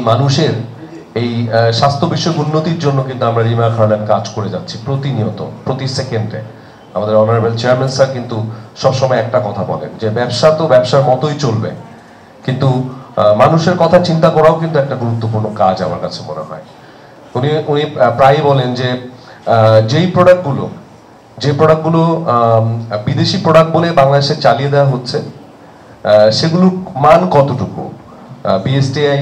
মানুষের এই স্বাস্থ্য বিষয়ক উন্নতির জন্য কিন্তু আমরা রিমা খার্লান কাজ করে যাচ্ছি প্রতিনিয়ত, প্রতি সেকেন্ডে। আমাদের অনারেবল চেয়ারম্যান স্যার কিন্তু সবসময় একটা কথা বলেন যে ব্যবসা তো ব্যবসার মতোই চলবে, কিন্তু মানুষের কথা চিন্তা করাও কিন্তু একটা গুরুত্বপূর্ণ কাজ আমার কাছে মনে হয়। উনি প্রায়ই বলেন যে যেই প্রোডাক্টগুলো বিদেশি প্রোডাক্ট বলে বাংলাদেশে চালিয়ে দেওয়া হচ্ছে, সেগুলোর মান কতটুকু। বিএসটিআই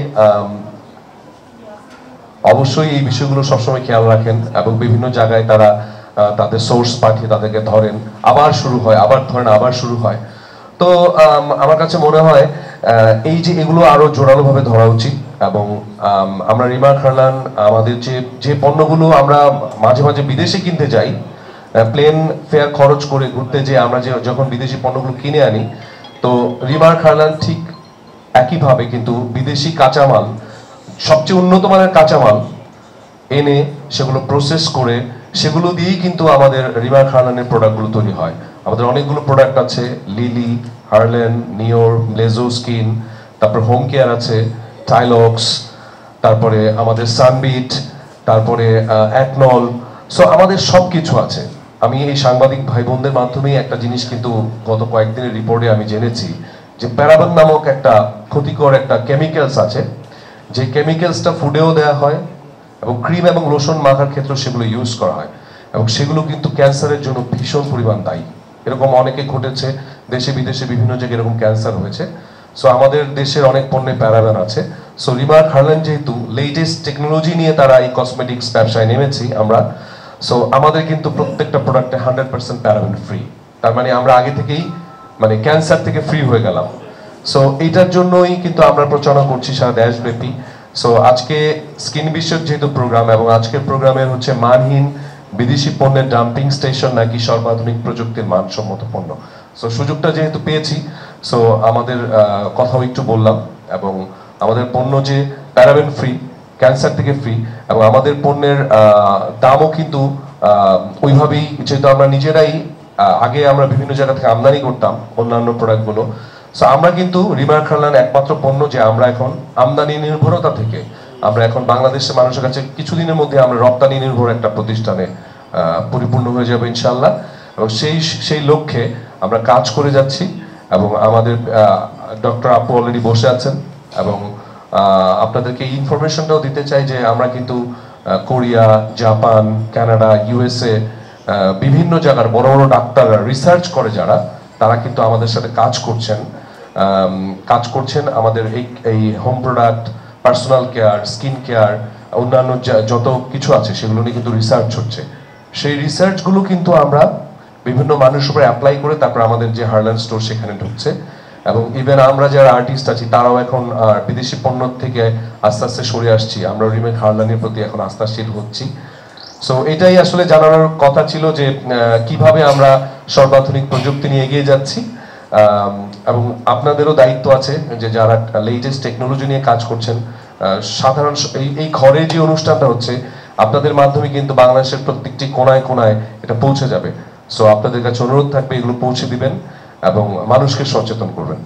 অবশ্যই এই বিষয়গুলো সবসময় খেয়াল রাখেন এবং বিভিন্ন জায়গায় তারা তাদের সোর্স পাঠিয়ে তাদেরকে ধরেন, আবার শুরু হয়, আবার ধরেন, আবার শুরু হয়। তো আমার কাছে মনে হয় এই যে এগুলো আরো জোরালোভাবে ধরা উচিত। এবং আমরা রিমা খার্লান আমাদের যে পণ্যগুলো আমরা মাঝে মাঝে বিদেশে কিনতে যাই, প্লেন ফেয়ার খরচ করে ঘুরতে যে আমরা যখন বিদেশি পণ্যগুলো কিনে আনি, তো রিমা খার্লান ঠিক একইভাবে কিন্তু বিদেশি কাঁচামাল, সবচেয়ে উন্নত মানের কাঁচামাল এনে সেগুলো প্রসেস করে সেগুলো দিয়েই কিন্তু আমাদের রিমা খার্লানের প্রোডাক্টগুলো তৈরি হয়। আমাদের অনেকগুলো প্রোডাক্ট আছে, লিলি, হার্লেন, নিওর, লেজো স্কিন, তারপর হোম কেয়ার আছে, টাইলক্স, তারপরে আমাদের সানবিট, তারপরে অ্যাকনল। সো আমাদের সব কিছু আছে। আমি এই সাংবাদিক ভাই বোনদের মাধ্যমে একটা জিনিস কিন্তু গত কয়েকদিনের রিপোর্টে আমি জেনেছি যে প্যারাবেন নামক একটা ক্ষতিকর একটা কেমিক্যালস আছে, যে কেমিক্যালসটা ফুডেও দেওয়া হয় এবং ক্রিম এবং লোশন মাখার ক্ষেত্রে সেগুলো ইউজ করা হয়, এবং সেগুলো কিন্তু ক্যান্সারের জন্য ভীষণ পরিমাণ দায়ী। এরকম অনেকে ঘটেছে, দেশে বিদেশে বিভিন্ন জায়গায় এরকম ক্যান্সার হয়েছে। সো আমাদের দেশের অনেক পণ্যে প্যারাবেন আছে। সো রিমা খার্লান যেহেতু লেটেস্ট টেকনোলজি নিয়ে তারা এই কসমেটিক্স ব্যবসায় নেমেছি আমরা, সো আমাদের কিন্তু প্রত্যেকটা প্রোডাক্টে 100% প্যারাবেন ফ্রি। তার মানে আমরা আগে থেকেই মানে ক্যান্সার থেকে ফ্রি হয়ে গেলাম। সো এইটার জন্যই কিন্তু আমরা প্রচারণা করছি সারা দেশব্যাপী। সো আজকে স্কিন বিষয়ক যেহেতু প্রোগ্রাম, এবং আজকের প্রোগ্রামের হচ্ছে মানহীন বিদেশি পণ্যের ডাম্পিং স্টেশন নাকি সর্বাধুনিক প্রযুক্তির মানসম্মত পণ্য। সো সুযোগটা যেহেতু পেয়েছি, সো আমাদের কথাও একটু বললাম, এবং আমাদের পণ্য যে প্যারাবেন ফ্রি, ক্যান্সার থেকে ফ্রি, এবং আমাদের পণ্যের দামও কিন্তু ওইভাবেই, যেহেতু আমরা নিজেরাই আগে আমরা বিভিন্ন জায়গা থেকে আমদানি করতাম অন্যান্য প্রোডাক্টগুলো। সো আমরা কিন্তু রিমা খার্লান একমাত্র পণ্য যে আমরা এখন আমদানি নির্ভরতা থেকে আমরা এখন বাংলাদেশের মানুষের কাছে কিছুদিনের মধ্যে আমরা রপ্তানি নির্ভর একটা প্রতিষ্ঠানে পরিপূর্ণ হয়ে যাবে ইনশাআল্লাহ। এবং সেই লক্ষ্যে আমরা কাজ করে যাচ্ছি, এবং আমাদের ডক্টর আপু অলরেডি বসে আছেন, এবং আপনাদেরকে এই ইনফরমেশনটাও দিতে চাই যে আমরা কিন্তু কোরিয়া, জাপান, কানাডা, ইউএসএ, বিভিন্ন জায়গার বড় বড় ডাক্তাররা রিসার্চ করে যারা, তারা কিন্তু আমাদের সাথে কাজ করছেন আমাদের এই home product, personal care, skin care, অন্যান্য যত কিছু আছে সেগুলো নিয়ে কিন্তু রিসার্চ হচ্ছে। সেই রিসার্চগুলো কিন্তু আমরা বিভিন্ন মানুষের উপরে অ্যাপ্লাই করে তারপর আমাদের যে হার্লান স্টোর সেখানে ঢুকছে। এবং ইভেন আমরা যারা আর্টিস্ট আছি তারাও এখন বিদেশি পণ্য থেকে আস্তে আস্তে সরে আসছি, আমরা রিমা খার্লানের প্রতি এখন আস্থাশীল হচ্ছি। সো এটাই আসলে জানানোর কথা ছিল যে কিভাবে আমরা সর্বাধুনিক প্রযুক্তি নিয়ে এগিয়ে যাচ্ছি, এবং আপনাদেরও দায়িত্ব আছে যে যারা লেটেস্ট টেকনোলজি নিয়ে কাজ করছেন। সাধারণ এই ঘরে যে অনুষ্ঠানটা হচ্ছে আপনাদের মাধ্যমে কিন্তু বাংলাদেশের প্রত্যেকটি কোনায় কোনায় এটা পৌঁছে যাবে। সো আপনাদের কাছে অনুরোধ থাকবে এগুলো পৌঁছে দিবেন এবং মানুষকে সচেতন করবেন।